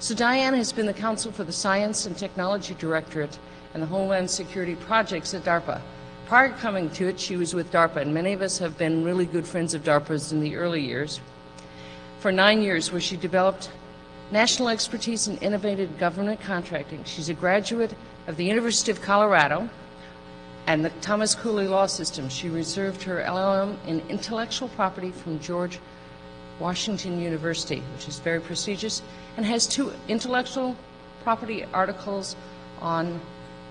So Diane has been the counsel for the Science and Technology Directorate and the Homeland Security Projects at DARPA. Prior to coming to it, she was with DARPA, and many of us have been really good friends of DARPA's in the early years. For 9 years, where she developed national expertise in innovative government contracting. She's a graduate of the University of Colorado and the Thomas Cooley Law System. She received her LLM in intellectual property from George Washington University, which is very prestigious, and has 2 intellectual property articles on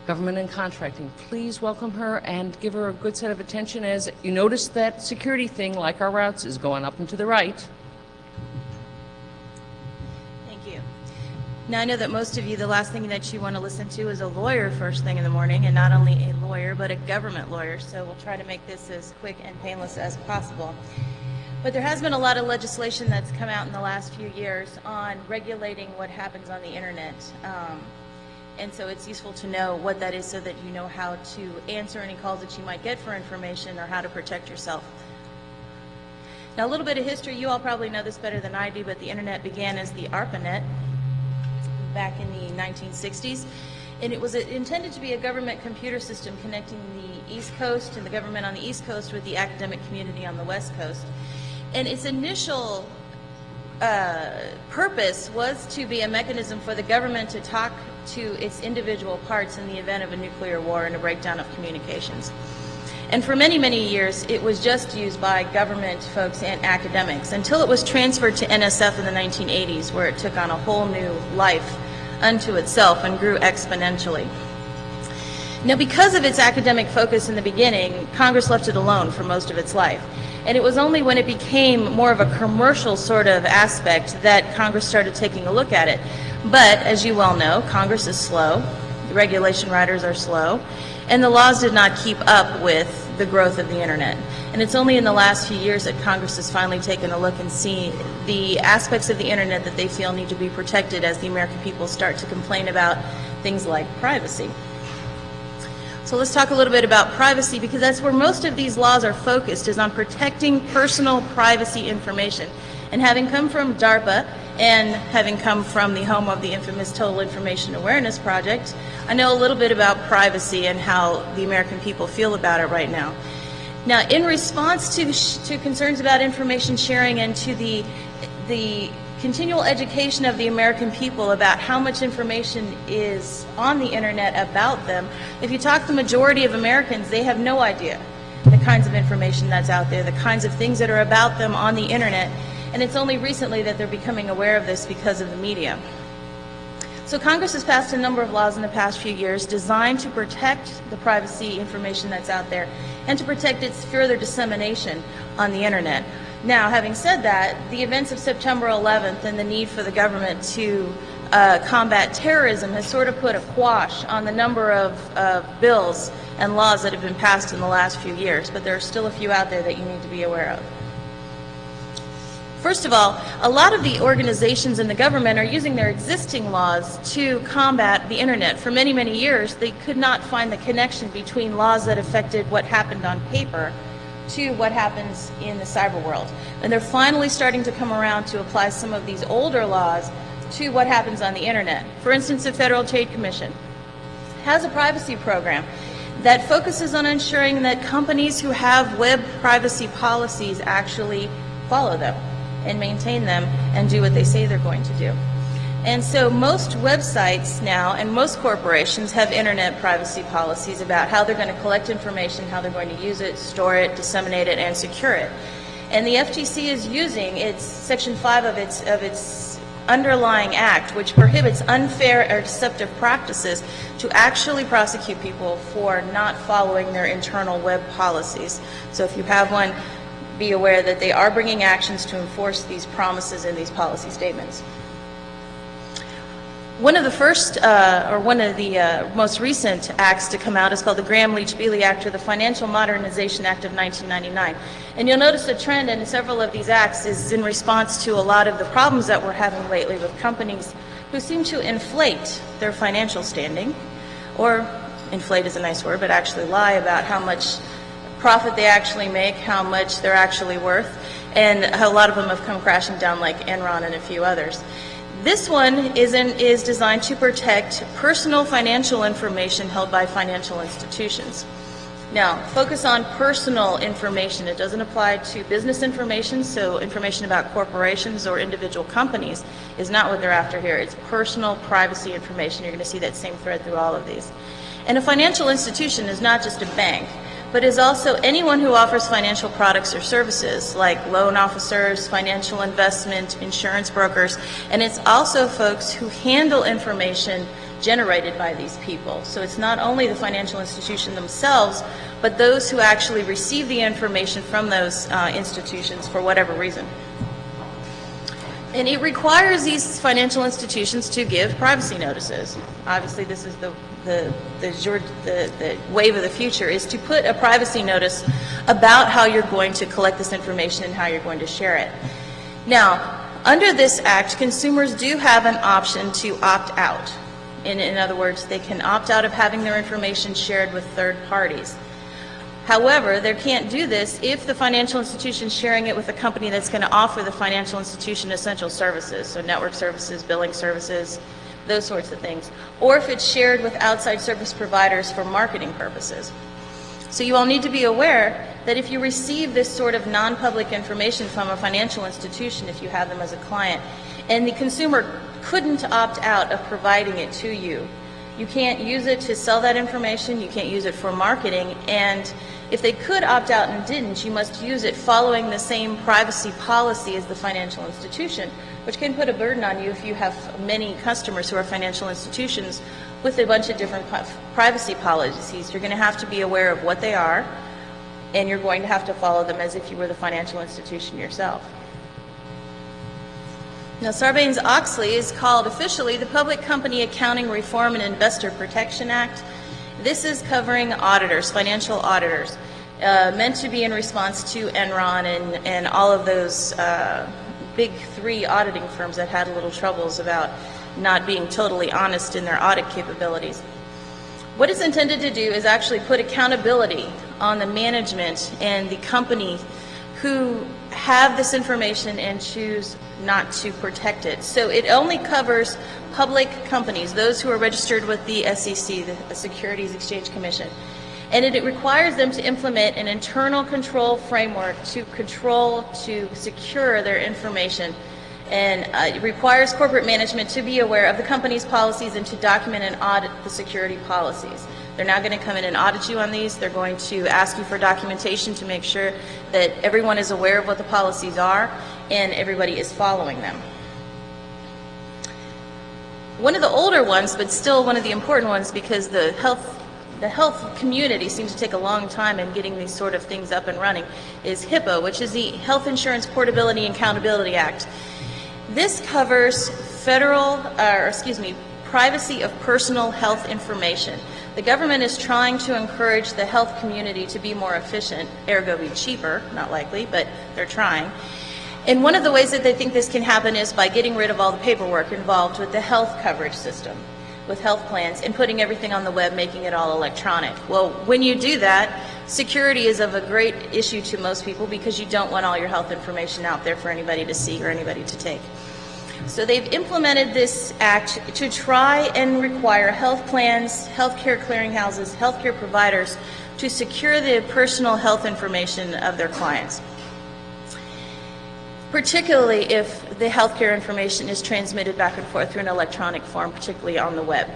government and contracting. Please welcome her and give her a good set of attention as you notice that security thing, like our routes, is going up and to the right. Now, I know that most of you, the last thing that you want to listen to is a lawyer first thing in the morning, and not only a lawyer, but a government lawyer, so we'll try to make this as quick and painless as possible. But there has been a lot of legislation that's come out in the last few years on regulating what happens on the internet, and so it's useful to know what that is so that you know how to answer any calls that you might get for information or how to protect yourself. Now, a little bit of history, you all probably know this better than I do, but the internet began as the ARPANET back in the 1960s, and it was intended to be a government computer system connecting the East Coast and the government on the East Coast with the academic community on the West Coast. And its initial purpose was to be a mechanism for the government to talk to its individual parts in the event of a nuclear war and a breakdown of communications. And for many, many years, it was just used by government folks and academics until it was transferred to NSF in the 1980s, where it took on a whole new life unto itself and grew exponentially. Now, because of its academic focus in the beginning, Congress left it alone for most of its life. And it was only when it became more of a commercial sort of aspect that Congress started taking a look at it. But, as you well know, Congress is slow, the regulation writers are slow, and the laws did not keep up with the growth of the internet. And it's only in the last few years that Congress has finally taken a look and seen the aspects of the internet that they feel need to be protected as the American people start to complain about things like privacy. So let's talk a little bit about privacy, because that's where most of these laws are focused, is on protecting personal privacy information. And having come from DARPA and having come from the home of the infamous Total Information Awareness Project, I know a little bit about privacy and how the American people feel about it right now. Now, in response to concerns about information sharing and to the continual education of the American people about how much information is on the internet about them, if you talk to the majority of Americans, they have no idea the kinds of information that's out there, the kinds of things that are about them on the internet, and it's only recently that they're becoming aware of this because of the media. So Congress has passed a number of laws in the past few years designed to protect the privacy information that's out there and to protect its further dissemination on the internet. Now, having said that, the events of September 11th and the need for the government to combat terrorism has sort of put a quash on the number of bills and laws that have been passed in the last few years, but there are still a few out there that you need to be aware of. First of all, a lot of the organizations in the government are using their existing laws to combat the internet. For many, many years, they could not find the connection between laws that affected what happened on paper to what happens in the cyber world. And they're finally starting to come around to apply some of these older laws to what happens on the internet. For instance, the Federal Trade Commission has a privacy program that focuses on ensuring that companies who have web privacy policies actually follow them and maintain them and do what they say they're going to do. And so most websites now and most corporations have internet privacy policies about how they're going to collect information, how they're going to use it, store it, disseminate it, and secure it. And the FTC is using its Section 5 of its underlying act, which prohibits unfair or deceptive practices, to actually prosecute people for not following their internal web policies. So if you have one, be aware that they are bringing actions to enforce these promises in these policy statements. One of the first, one of the most recent acts to come out is called the Gramm-Leach-Bley Act, or the Financial Modernization Act of 1999. And you'll notice a trend in several of these acts is in response to a lot of the problems that we're having lately with companies who seem to inflate their financial standing, or inflate is a nice word, but actually lie about how much profit they actually make, how much they're actually worth, and a lot of them have come crashing down, like Enron and a few others. This one is designed to protect personal financial information held by financial institutions. Now, focus on personal information. It doesn't apply to business information, so information about corporations or individual companies is not what they're after here. It's personal privacy information. You're going to see that same thread through all of these. And a financial institution is not just a bank, but is also anyone who offers financial products or services, like loan officers, financial investment, insurance brokers, and it's also folks who handle information generated by these people. So it's not only the financial institution themselves, but those who actually receive the information from those institutions for whatever reason. And it requires these financial institutions to give privacy notices. Obviously, this is the wave of the future, is to put a privacy notice about how you're going to collect this information and how you're going to share it. Now, under this act, consumers do have an option to opt out. In other words, they can opt out of having their information shared with third parties. However, they can't do this if the financial institution is sharing it with a company that's going to offer the financial institution essential services, so network services, billing services, those sorts of things, or if it's shared with outside service providers for marketing purposes. So you all need to be aware that if you receive this sort of non-public information from a financial institution, if you have them as a client, and the consumer couldn't opt out of providing it to you, you can't use it to sell that information, you can't use it for marketing, and if they could opt out and didn't, you must use it following the same privacy policy as the financial institution, which can put a burden on you if you have many customers who are financial institutions with a bunch of different privacy policies. You're going to have to be aware of what they are, and you're going to have to follow them as if you were the financial institution yourself. Now, Sarbanes-Oxley is called officially the Public Company Accounting Reform and Investor Protection Act. This is covering auditors, financial auditors, meant to be in response to Enron and all of those big three auditing firms that had little troubles about not being totally honest in their audit capabilities. What it's intended to do is actually put accountability on the management and the company who have this information and choose not to protect it. So it only covers public companies, those who are registered with the SEC, the Securities Exchange Commission. And it requires them to implement an internal control framework to secure their information. And it requires corporate management to be aware of the company's policies and to document and audit the security policies. They're now going to come in and audit you on these. They're going to ask you for documentation to make sure that everyone is aware of what the policies are and everybody is following them. One of the older ones, but still one of the important ones, because the health community seems to take a long time in getting these sort of things up and running, is HIPAA, which is the Health Insurance Portability and Accountability Act. This covers privacy of personal health information. The government is trying to encourage the health community to be more efficient, ergo be cheaper, not likely, but they're trying. And one of the ways that they think this can happen is by getting rid of all the paperwork involved with the health coverage system, with health plans, and putting everything on the web, making it all electronic. Well, when you do that, security is of a great issue to most people because you don't want all your health information out there for anybody to see or anybody to take. So they've implemented this act to try and require health plans, healthcare clearinghouses, healthcare providers to secure the personal health information of their clients, particularly if the healthcare information is transmitted back and forth through an electronic form, particularly on the web.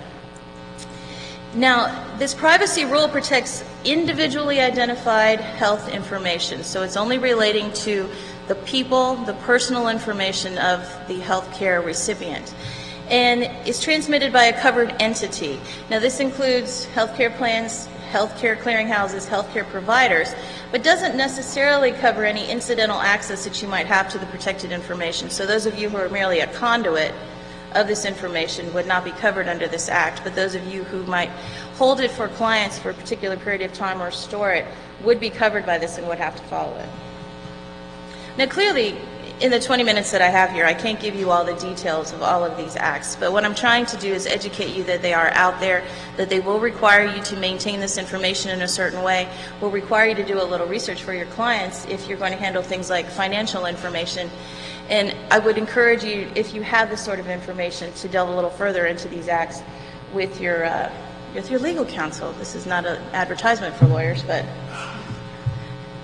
Now, this privacy rule protects individually identified health information, so it's only relating to the people, the personal information of the healthcare recipient. And it's transmitted by a covered entity. Now, this includes healthcare plans, healthcare clearinghouses, healthcare providers, but doesn't necessarily cover any incidental access that you might have to the protected information. So those of you who are merely a conduit of this information would not be covered under this act, but those of you who might hold it for clients for a particular period of time or store it would be covered by this and would have to follow it. Now, clearly, in the 20 minutes that I have here, I can't give you all the details of all of these acts, but what I'm trying to do is educate you that they are out there, that they will require you to maintain this information in a certain way, will require you to do a little research for your clients if you're going to handle things like financial information, And I would encourage you, if you have this sort of information, to delve a little further into these acts with your legal counsel. This is not an advertisement for lawyers, but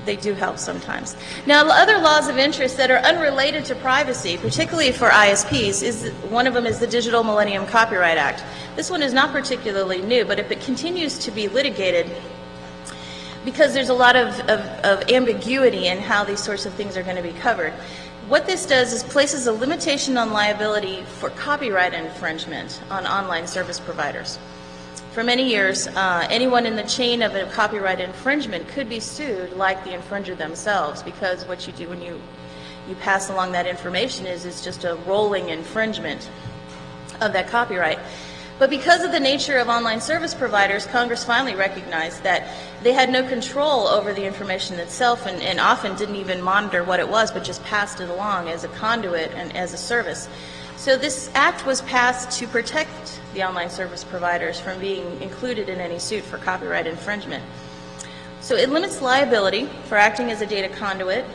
they do help sometimes. Now, other laws of interest that are unrelated to privacy, particularly for ISPs, one of them is the Digital Millennium Copyright Act. This one is not particularly new, but if it continues to be litigated, because there's a lot of ambiguity in how these sorts of things are going to be covered, what this does is places a limitation on liability for copyright infringement on online service providers. For many years, anyone in the chain of a copyright infringement could be sued like the infringer themselves, because what you do when you pass along that information is it's just a rolling infringement of that copyright. But because of the nature of online service providers, Congress finally recognized that they had no control over the information itself, and often didn't even monitor what it was, but just passed it along as a conduit and as a service. So this act was passed to protect the online service providers from being included in any suit for copyright infringement. So it limits liability for acting as a data conduit,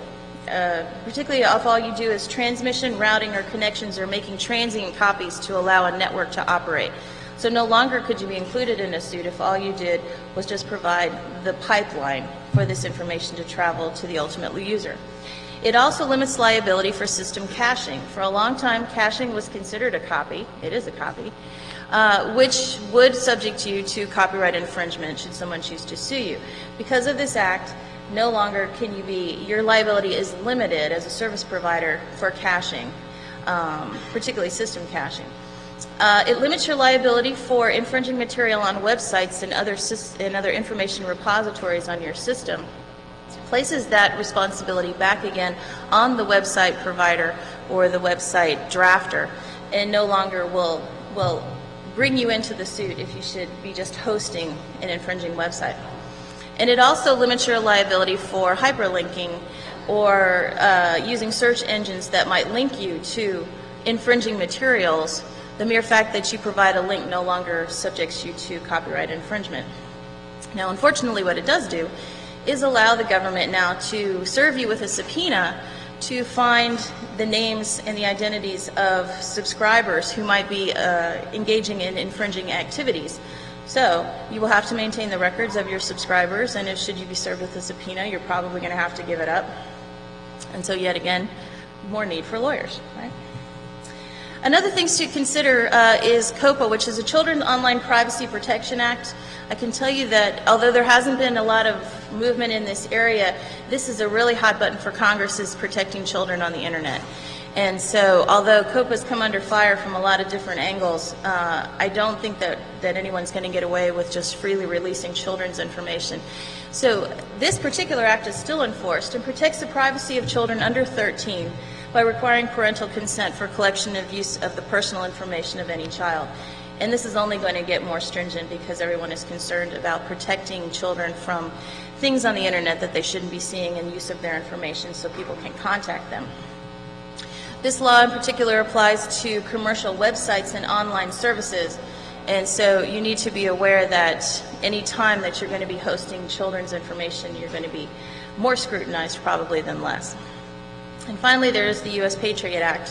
particularly if all you do is transmission, routing, or connections, or making transient copies to allow a network to operate. So no longer could you be included in a suit if all you did was just provide the pipeline for this information to travel to the ultimate user. It also limits liability for system caching. For a long time, caching was considered a copy. It is a copy, which would subject you to copyright infringement should someone choose to sue you. Because of this act, no longer can you be, your liability is limited as a service provider for caching, particularly system caching. It limits your liability for infringing material on websites and other information repositories on your system. Places that responsibility back again on the website provider or the website drafter, and no longer will bring you into the suit if you should be just hosting an infringing website. And it also limits your liability for hyperlinking or using search engines that might link you to infringing materials. The mere fact that you provide a link no longer subjects you to copyright infringement. Now, unfortunately, what it does do is allow the government now to serve you with a subpoena to find the names and the identities of subscribers who might be engaging in infringing activities. So you will have to maintain the records of your subscribers, and if should you be served with a subpoena, you're probably going to have to give it up. And so yet again, more need for lawyers, right? Another thing to consider is COPA, which is a Children's Online Privacy Protection Act. I can tell you that although there hasn't been a lot of movement in this area, this is a really hot button for Congress, is protecting children on the internet. And so although COPA's come under fire from a lot of different angles, I don't think that anyone's going to get away with just freely releasing children's information. So this particular act is still enforced and protects the privacy of children under 13 by requiring parental consent for collection and use of the personal information of any child. And this is only going to get more stringent because everyone is concerned about protecting children from things on the internet that they shouldn't be seeing and use of their information so people can contact them. This law in particular applies to commercial websites and online services, and so you need to be aware that any time that you're going to be hosting children's information, you're going to be more scrutinized probably than less. And finally, there is the U.S. Patriot Act,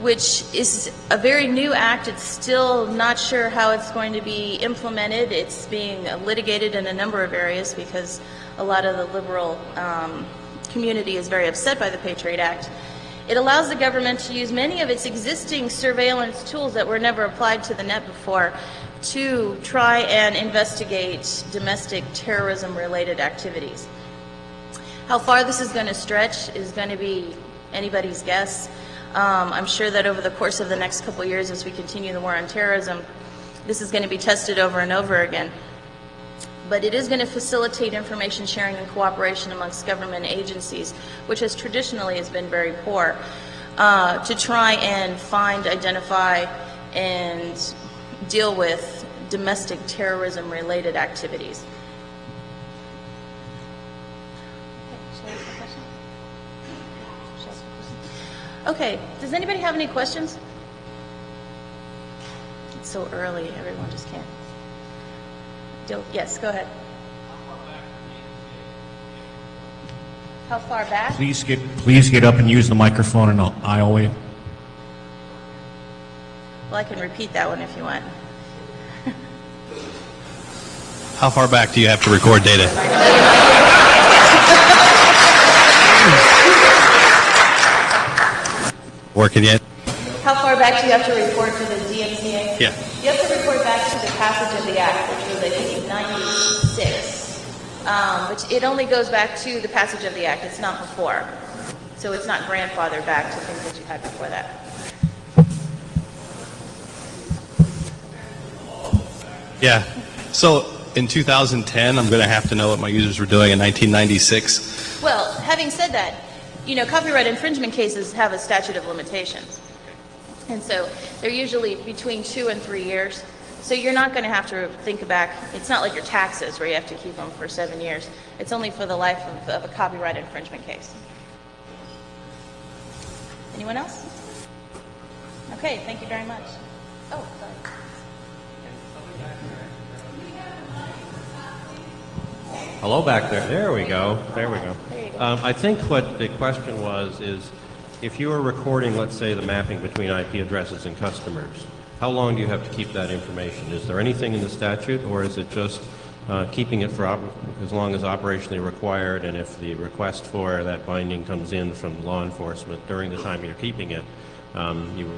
which is a very new act. It's still not sure how it's going to be implemented. It's being litigated in a number of areas because a lot of the liberal community is very upset by the Patriot Act. It allows the government to use many of its existing surveillance tools that were never applied to the net before to try and investigate domestic terrorism-related activities. How far this is going to stretch is going to be anybody's guess. I'm sure that over the course of the next couple of years, as we continue the war on terrorism, this is going to be tested over and over again. But it is going to facilitate information sharing and cooperation amongst government agencies, which has traditionally been very poor, to try and find, identify, and deal with domestic terrorism-related activities. Okay, does anybody have any questions? It's so early, everyone just can't. Yes, go ahead. How far back? Please get up and use the microphone and I'll wait. Well, I can repeat that one if you want. How far back do you have to record data? Working yet? How far back do you have to report to the DMCA? Yeah. You have to report back to the passage of the Act, which was, I think, 96. Which it only goes back to the passage of the Act. It's not before. So it's not grandfathered back to things that you had before that. Yeah. So in 2010, I'm going to have to know what my users were doing in 1996. Well, having said that, you know, copyright infringement cases have a statute of limitations. And so they're usually between 2 and 3 years. So you're not going to have to think back. It's not like your taxes where you have to keep them for 7 years. It's only for the life of a copyright infringement case. Anyone else? Okay, thank you very much. Oh, sorry. Hello back there. There we go. There we go. There you go. I think what the question was is, if you are recording, let's say, the mapping between IP addresses and customers, how long do you have to keep that information? Is there anything in the statute, or is it just keeping it for as long as operationally required, and if the request for that binding comes in from law enforcement during the time you're keeping it, you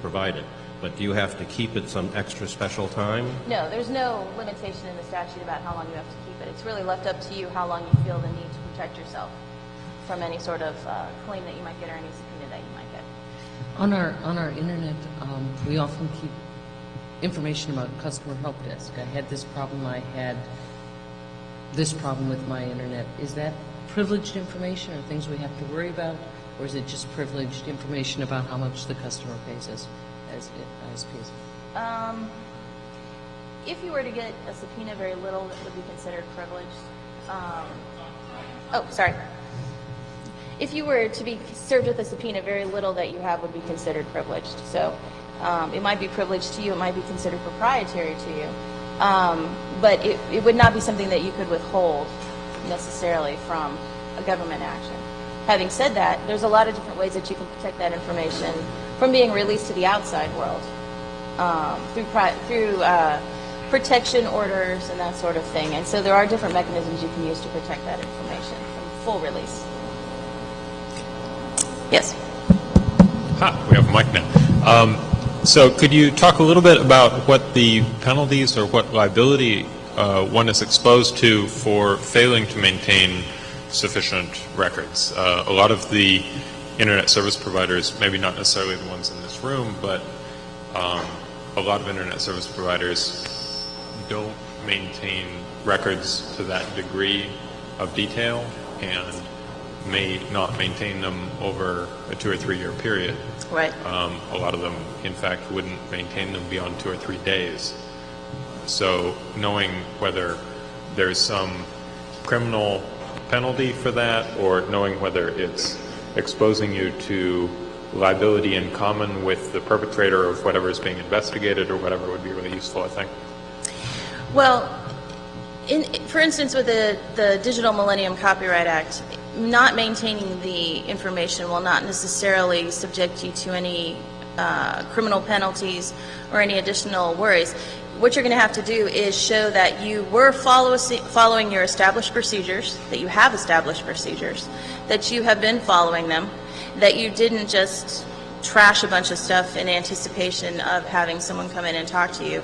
provide it? But do you have to keep it some extra special time? No, there's no limitation in the statute about how long you have to keep it. It's really left up to you how long you feel the need to protect yourself from any sort of claim that you might get or any subpoena that you might get. On our internet, we often keep information about customer help desk. I had this problem. I had this problem with my internet. Is that privileged information or things we have to worry about, or is it just privileged information about how much the customer pays us as ISPs? If you were to get a subpoena, very little that would be considered privileged. If you were to be served with a subpoena, very little that you have would be considered privileged. So it might be privileged to you, it might be considered proprietary to you, but it would not be something that you could withhold necessarily from a government action. Having said that, there's a lot of different ways that you can protect that information from being released to the outside world through protection orders and that sort of thing. And so there are different mechanisms you can use to protect that information from full release. Yes. We have a mic now. So could you talk a little bit about what the penalties or what liability one is exposed to for failing to maintain sufficient records? A lot of the internet service providers, maybe not necessarily the ones in this room, but a lot of internet service providers don't maintain records to that degree of detail and may not maintain them over a 2 or 3 year period. Right. A lot of them, in fact, wouldn't maintain them beyond 2 or 3 days. So knowing whether there's some criminal penalty for that, or knowing whether it's exposing you to liability in common with the perpetrator of whatever is being investigated or whatever, would be really useful, I think. Well, for instance, with the Digital Millennium Copyright Act, not maintaining the information will not necessarily subject you to any criminal penalties or any additional worries. What you're going to have to do is show that you were following your established procedures, that you have established procedures, that you have been following them, that you didn't just trash a bunch of stuff in anticipation of having someone come in and talk to you.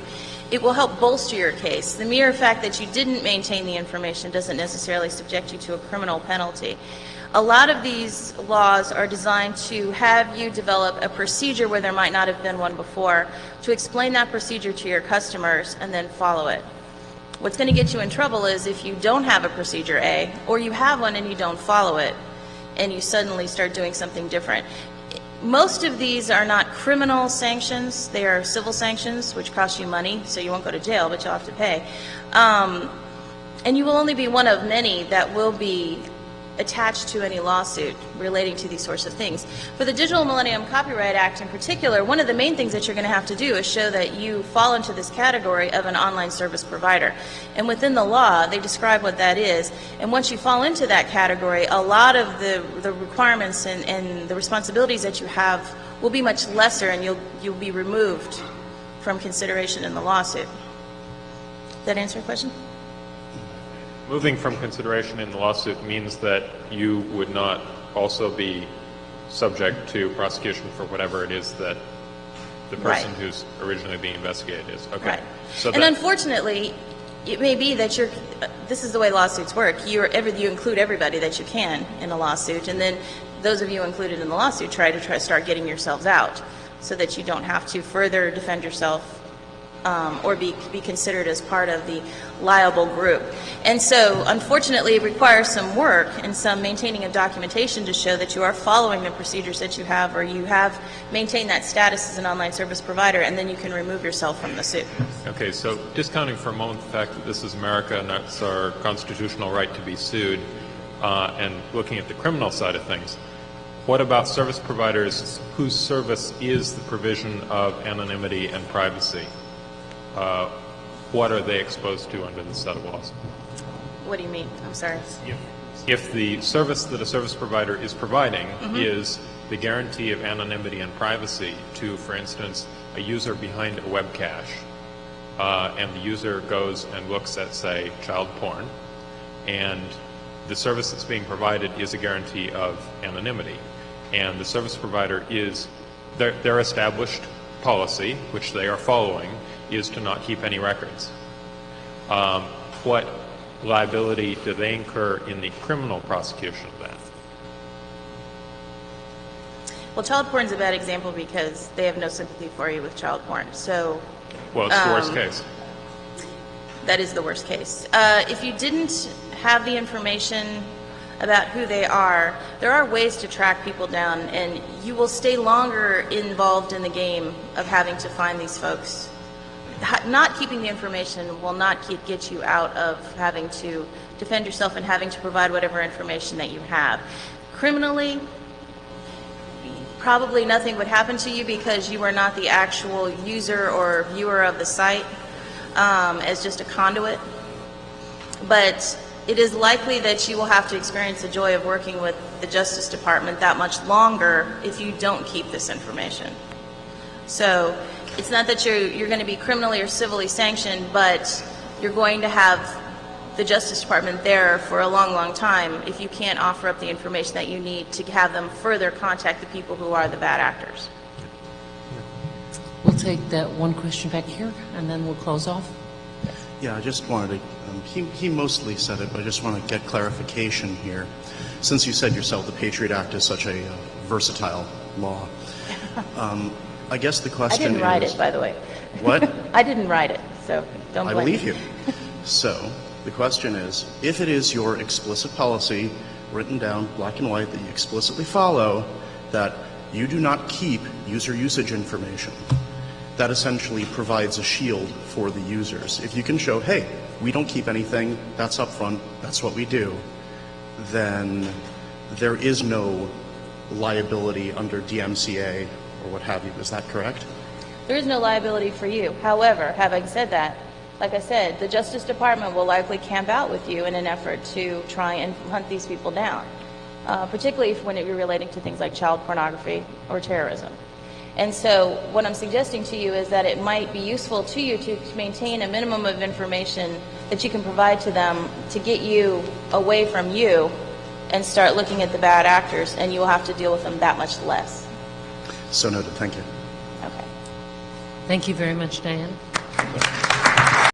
It will help bolster your case. The mere fact that you didn't maintain the information doesn't necessarily subject you to a criminal penalty. A lot of these laws are designed to have you develop a procedure where there might not have been one before, to explain that procedure to your customers and then follow it. What's going to get you in trouble is if you don't have a procedure A, or you have one and you don't follow it, and you suddenly start doing something different. Most of these are not criminal sanctions, they are civil sanctions, which cost you money, so you won't go to jail, but you'll have to pay. And you will only be one of many that will be attached to any lawsuit relating to these sorts of things. For the Digital Millennium Copyright Act in particular, one of the main things that you're going to have to do is show that you fall into this category of an online service provider. And within the law, they describe what that is. And once you fall into that category, a lot of the requirements and the responsibilities that you have will be much lesser, and you'll be removed from consideration in the lawsuit. Does that answer your question? Moving from consideration in the lawsuit means that you would not also be subject to prosecution for whatever it is that the person Right. who's originally being investigated is. Okay. Right. So And that, unfortunately, it may be that this is the way lawsuits work. You include everybody that you can in a lawsuit, and then those of you included in the lawsuit try to start getting yourselves out so that you don't have to further defend yourself or be considered as part of the liable group. And so, unfortunately, it requires some work and some maintaining of documentation to show that you are following the procedures that you have, or you have maintained that status as an online service provider, and then you can remove yourself from the suit. okay, so discounting for a moment the fact that this is America and that's our constitutional right to be sued, and looking at the criminal side of things, what about service providers whose service is the provision of anonymity and privacy? What are they exposed to under this set of laws? What do you mean? I'm sorry. If the service that a service provider is providing is the guarantee of anonymity and privacy to, for instance, a user behind a web cache, and the user goes and looks at, say, child porn, and the service that's being provided is a guarantee of anonymity, and the service provider is, their established policy, which they are following, is to not keep any records. What liability do they incur in the criminal prosecution of that? Well, child porn is a bad example because they have no sympathy for you with child porn. So Well, it's the worst case. that is the worst case. If you didn't have the information about who they are, there are ways to track people down, and you will stay longer involved in the game of having to find these folks. Not keeping the information will not get you out of having to defend yourself and having to provide whatever information that you have. Criminally, probably nothing would happen to you because you are not the actual user or viewer of the site, as just a conduit. But it is likely that you will have to experience the joy of working with the Justice Department that much longer if you don't keep this information. So it's not that you're going to be criminally or civilly sanctioned, but you're going to have the Justice Department there for a long, long time if you can't offer up the information that you need to have them further contact the people who are the bad actors. We'll take that one question back here, and then we'll close off. Yeah, I just wanted to, he mostly said it, but I just want to get clarification here. Since you said yourself the Patriot Act is such a versatile law, I guess the question is... I didn't write it, by the way. What? I didn't write it, so don't I blame believe me. you. So, the question is, if it is your explicit policy, written down black and white, that you explicitly follow, that you do not keep user usage information, that essentially provides a shield for the users. If you can show, hey, we don't keep anything, that's upfront, that's what we do, then there is no liability under DMCA or what have you. Is that correct? There is no liability for you. However, having said that, like I said, the Justice Department will likely camp out with you in an effort to try and hunt these people down, particularly when you're relating to things like child pornography or terrorism. And so what I'm suggesting to you is that it might be useful to you to maintain a minimum of information that you can provide to them to get you away from you and start looking at the bad actors, and you will have to deal with them that much less. So noted. Thank you. Okay. Thank you very much, Diane.